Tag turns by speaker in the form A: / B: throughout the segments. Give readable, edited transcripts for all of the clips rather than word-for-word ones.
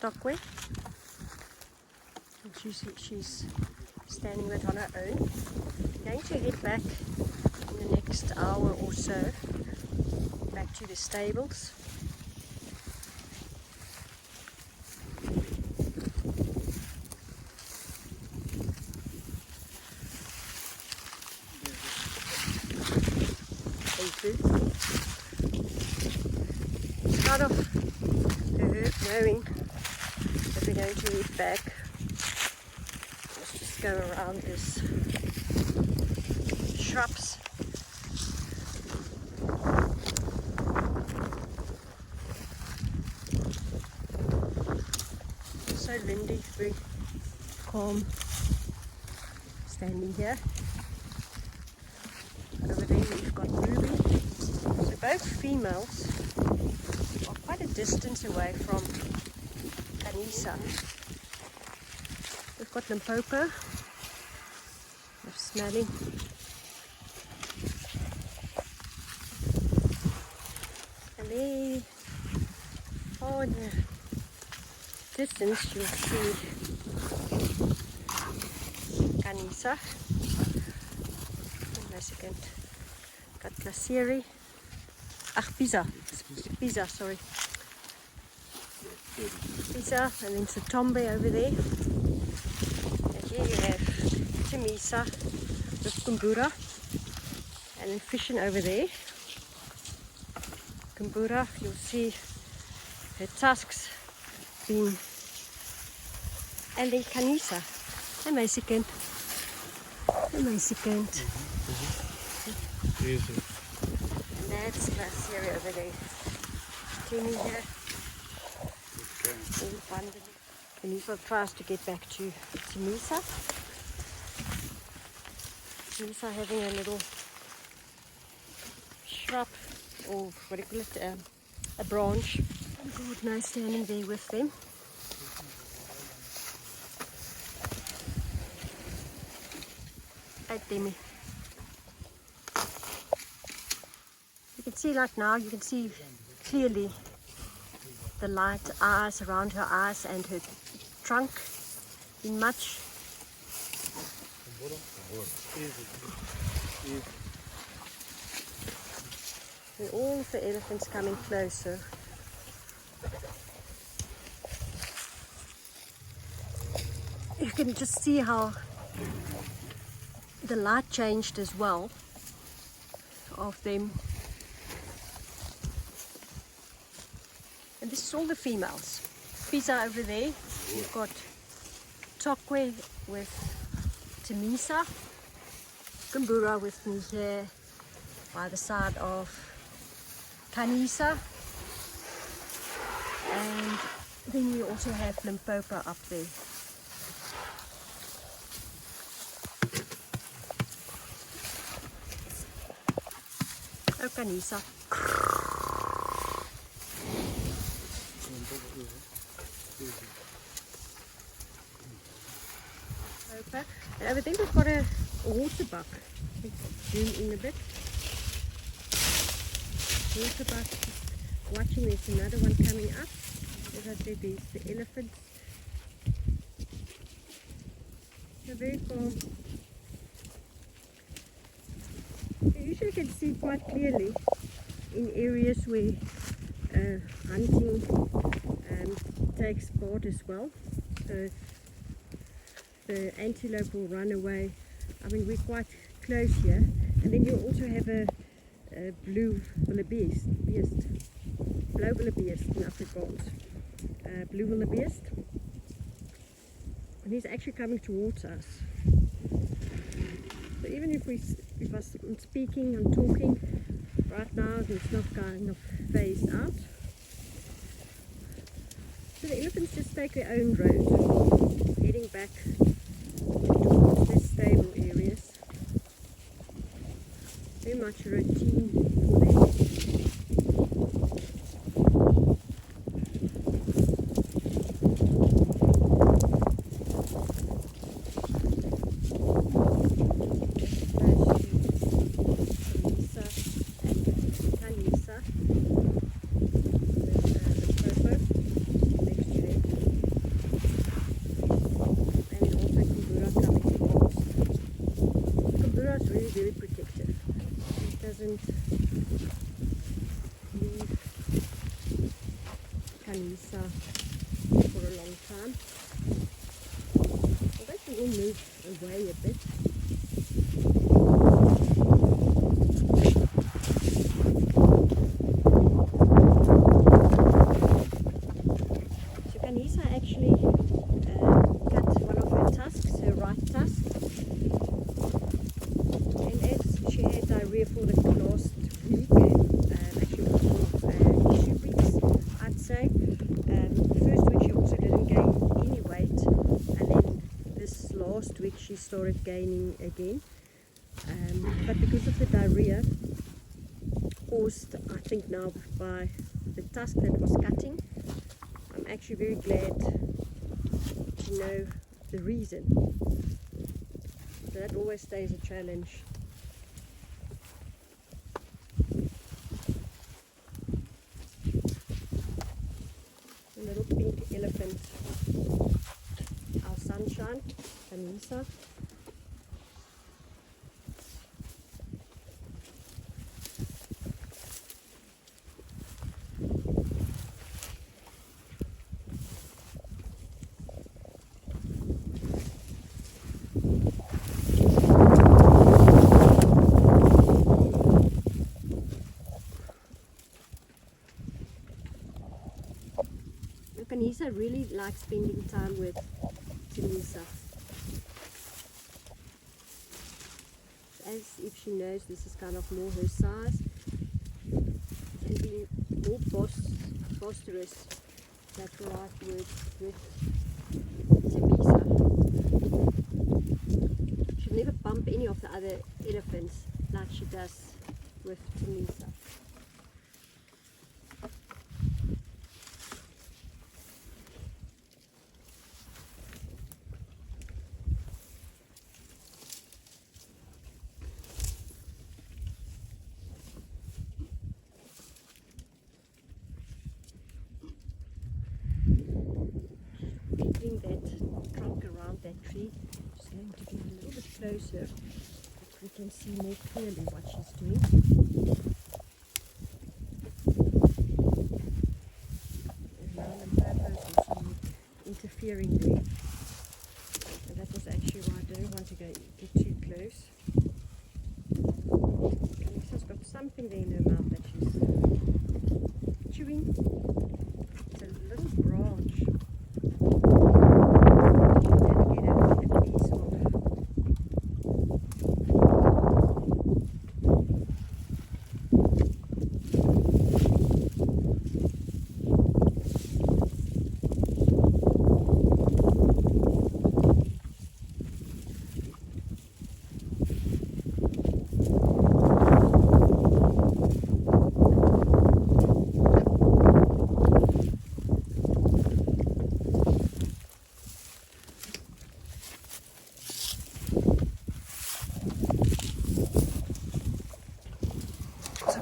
A: stockware. She's standing with on her own. I'm going to head back in the next hour or so, back to the stables. It's part of the herd knowing that we're going to head back. Let's just go around this shrubs. So windy, very calm standing here. Over there we've got Ruby. So both females are quite a distance away from Khanyisa. We've got Limpopo. They're smelling. And there, oh, in the distance you'll see Khanyisa. And second, got Glacieri. Pisa, sorry. Pisa, and then Satombe over there. And here you have Khanyisa with Kumbura. And then fishing over there. Kumbura, you'll see her tusks being. And then Khanyisa. En my second.
B: Easy.
A: And that's Glacieri over there. Timmy here.
B: Okay.
A: All bundled. Khanyisa tries to get back to Khanyisa. Khanyisa having a little shrub, or what do you call it, a branch. God, now standing there with them. Hey, Timmy. You can see, like now, you can see clearly the light eyes around her eyes and her trunk in much. And all of the elephants coming closer. You can just see how the light changed as well of them. And this is all the females. Pisa over there. You've got Tokwe with Khanyisa. Kumbura with me here by the side of Khanyisa. And then you also have Limpopo up there. Oh, Khanyisa. And over there we've got a water buck. Zoom in a bit. Water buck. Watching, there's another one coming up. As I said, there's the elephants. They're very calm. You usually can see quite clearly in areas where hunting takes part as well. So the antelope will run away. I mean, we're quite close here. And then you also have a blue wildebeest, blauw wildebeest in Afrikaans. Blue wildebeest. And he's actually coming towards us. So even if I'm speaking, I'm talking, right now he's not kind of phased out. So the elephants just take their own road, heading back towards their stable areas. Very much a routine for them. move away a bit. So Khanyisa actually cut one of her tusks, her right tusk, and as she had diarrhea for the last week, actually for 2 weeks, I'd say. The first week she also didn't gain any weight, and then this last week she started gaining again. But because of the diarrhea caused, I think now, by the tusk that was cutting, I'm actually very glad to know the reason. So that always stays a challenge. A little pink elephant, our sunshine, Khanyisa. Khanyisa really likes spending time with Khanyisa. As if she knows this is kind of more her size, and being more boisterous, that's the right word, with Khanyisa. She'll never bump any of the other elephants like she does with Khanyisa. Bring that trunk around that tree. Just going to get a little bit closer so we can see more clearly what she's doing. And now the purpose is also interfering there. And that was actually why I didn't want to get too close. Khanysa's got something there in her mouth that she's chewing. It's a little branch.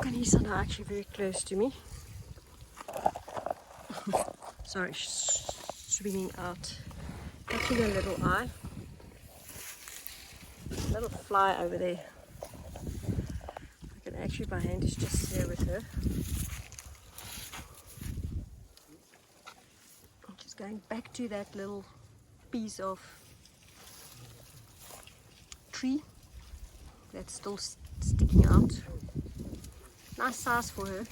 A: Khanyisa now actually very close to me. Sorry, swinging out, catching a little eye. A little fly over there. I can actually, my hand is just here with her. I'm just going back to that little piece of tree that's still sticking out. Nice size for her.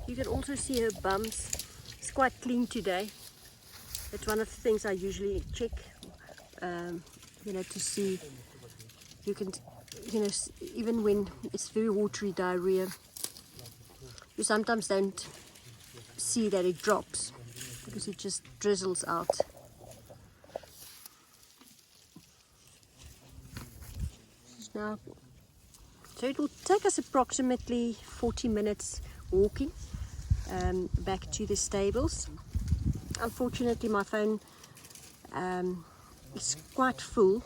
A: You can also see her bums. It's quite clean today. It's one of the things I usually check, you know, to see. You can, you know, even when it's very watery diarrhea, you sometimes don't see that it drops because it just drizzles out. Now, so it will take us approximately 40 minutes walking back to the stables. Unfortunately, my phone is quite full,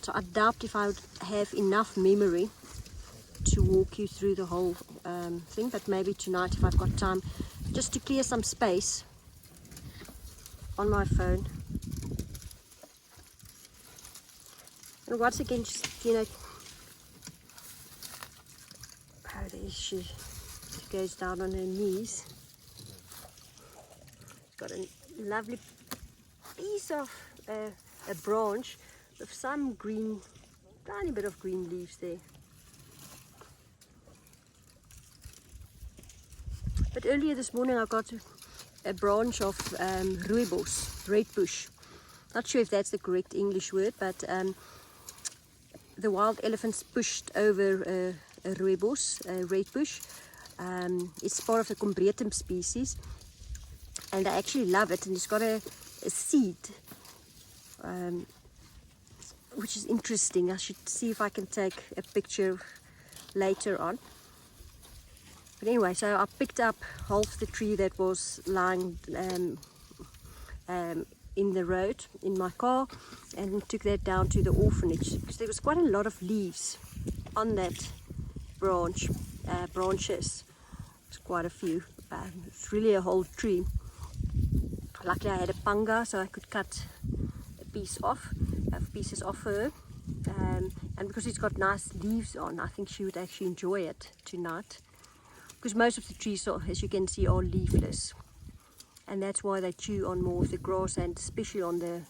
A: so I doubt if I would have enough memory to walk you through the whole thing, but maybe tonight, if I've got time, just to clear some space on my phone, And once again, just, you know, oh, there she goes down on her knees. Got a lovely piece of a branch with some green, tiny bit of green leaves there. But earlier this morning I got a branch of rooibos, red bush. Not sure if that's the correct English word, but the wild elephants pushed over a rooibos, a red bush. It's part of the combretum species, and I actually love it. And it's got a seed, which is interesting. I should see if I can take a picture later on. But anyway, so I picked up half the tree that was lying in the road in my car and took that down to the orphanage, because there was quite a lot of leaves on that branches. It's quite a few. It's really a whole tree. Luckily I had a panga, so I could cut pieces off her, and because it's got nice leaves on, I think she would actually enjoy it tonight, because most of the trees, as you can see, are leafless, and that's why they chew on more of the grass, and especially on the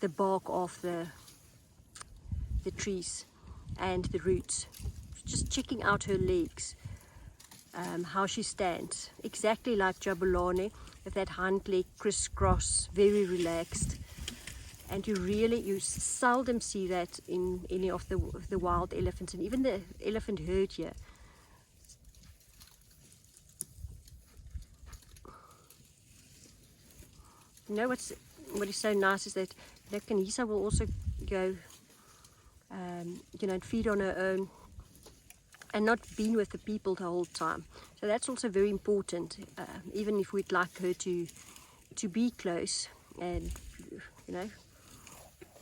A: bark of the trees and the roots. Just checking out her legs, how she stands, exactly like Jabulani, with that hind leg crisscross, very relaxed. And you seldom see that in any of the wild elephants, and even the elephant herd here. You know what is so nice is that Khanyisa will also go, you know, and feed on her own, and not being with the people the whole time. So that's also very important. Even if we'd like her to be close and, you know,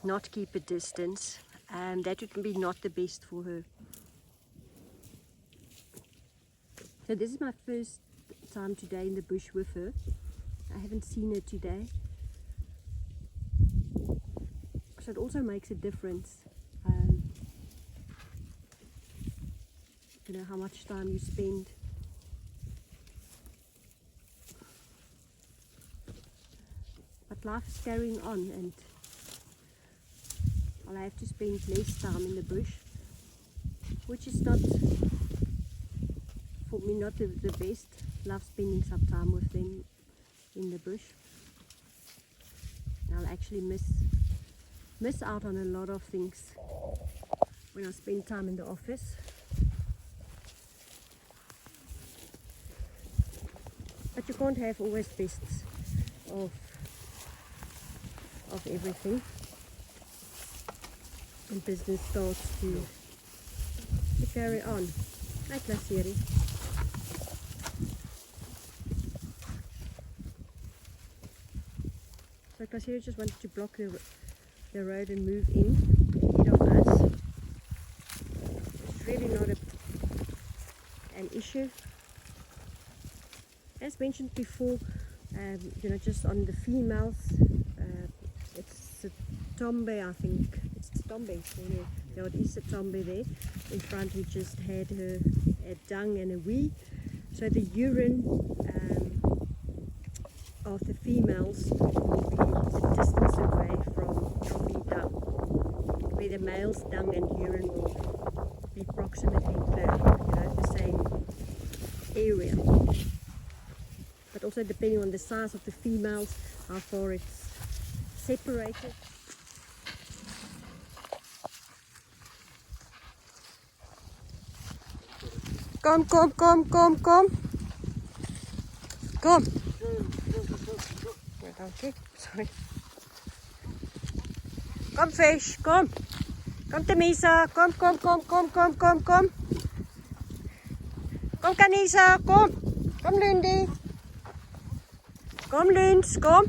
A: not keep a distance, that would be not the best for her. So this is my first time today in the bush with her. I haven't seen her today, so it also makes a difference, you know, how much time you spend. But life is carrying on, and I'll have to spend less time in the bush, which is not, for me, not the best. Love spending some time with them in the bush. I'll actually miss out on a lot of things when I spend time in the office. But you can't have always bests of everything. And business starts to carry on. Hi, Klaseri. So Klaseri just wanted to block the road and move in ahead of us. It's really not an issue. As mentioned before, you know, just on the females, it's a tombe, I think. It's a tombe. Yeah, it is a tombe there. In front we just had a dung and a wee. So the urine of the females will be the distance away from the dung, where the male's dung and urine will be approximately the same area. But also depending on the size of the females, how far it's separated. Kom. Dankie. Sorry. Kom fish, kom. Kom Khanyisa, kom. Kom Khanyisa, kom. Kom Lundi. Kom Luns, kom.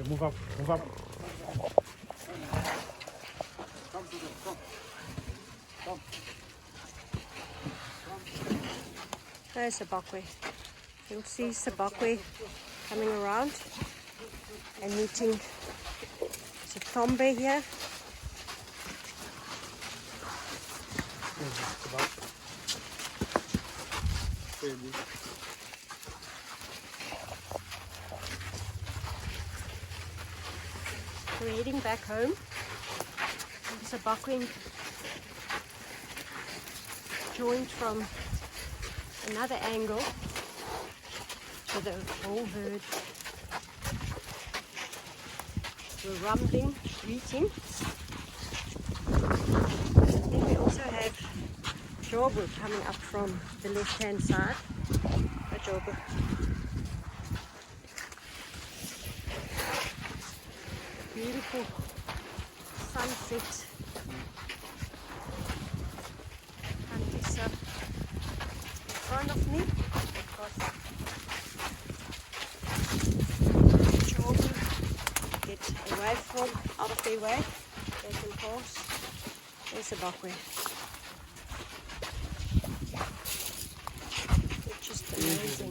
B: Move up, move up. Come to them, come. Come.
A: There's Sabakwe. You'll see Sabakwe coming around and meeting Sitombe here. We're heading back home. Sabakwe joined from another angle to the whole herd. We're rumbling, greeting. Then we also have Jobu coming up from the left-hand side. Hi, Jobu. Beautiful sunset. Khanyisa in front of me. Children get away from, out of their way. They can pass. There's a buckwheat. It's just amazing.